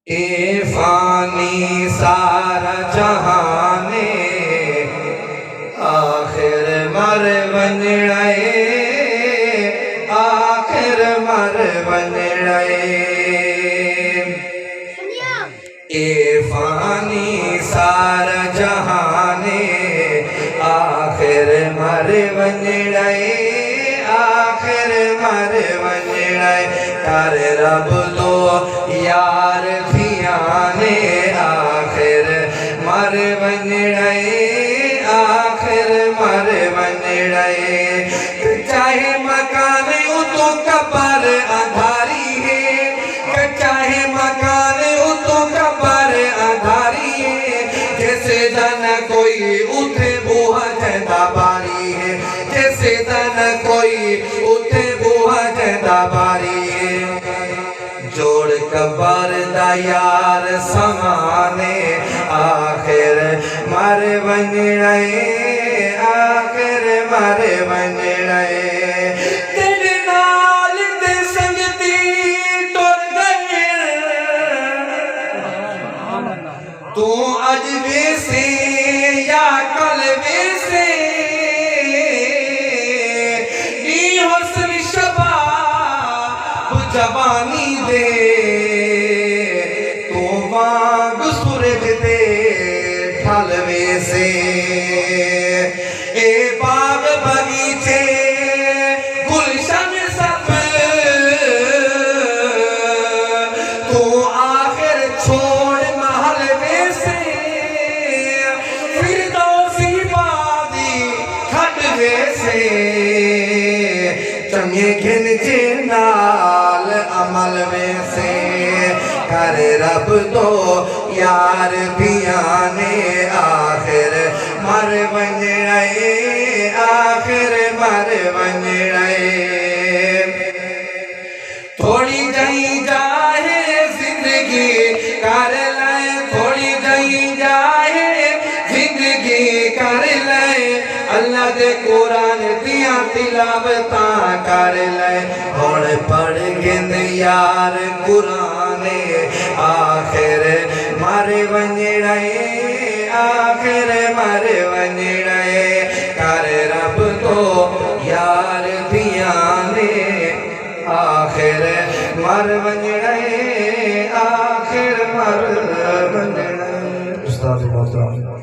اے فانی سارا جہانے آخر مر ونڑے آخر مر ونڑے اے فانی سارا جہانے آخر مر ونڑے آخر مر ونڑے کر رب دو یار دھیانے آخر مر ونڑے آخر مر ونڑے چاہے مکان اتو قبر اندھاری ہے چاہے مکان اتو قبر اندھاری ہے جیسے دن کوئی اتھے بوہا جندہ باری ہے جیسے دن کوئی اتھے بوہا جندہ باری ہے جوڑ قبر دا یار سمانے آخر مر ونڑے آخر مر ونڑے تیرے نال دے سنگتی ٹر گئے تو اج ویسے یا کل ویسے ای حسن شباب جوانی دے تو وانگ سورج دے ڈھل ویسے اے باغ بغیچے گلشن سب تو آخر چھوڑ محل ویسے فردوسی بادی کھٹ ویسے چنگے گھن نال عمل ویسے کر رب تو یار دھیانے آخر مر ونڑے آخر مر ونڑے تھوڑی جہی جائے زندگی کر لائے تھوڑی جہی جائے زندگی کر لائے اللہ دے قرآن دیاں تلاوتاں کر لائے اور پڑھ گند یار قرآن آخر مر ونڑے آخر مر ونڑے کر رب تو یار دھیانے آخر مر ونڑے آخر مر ونڑے استاد محترم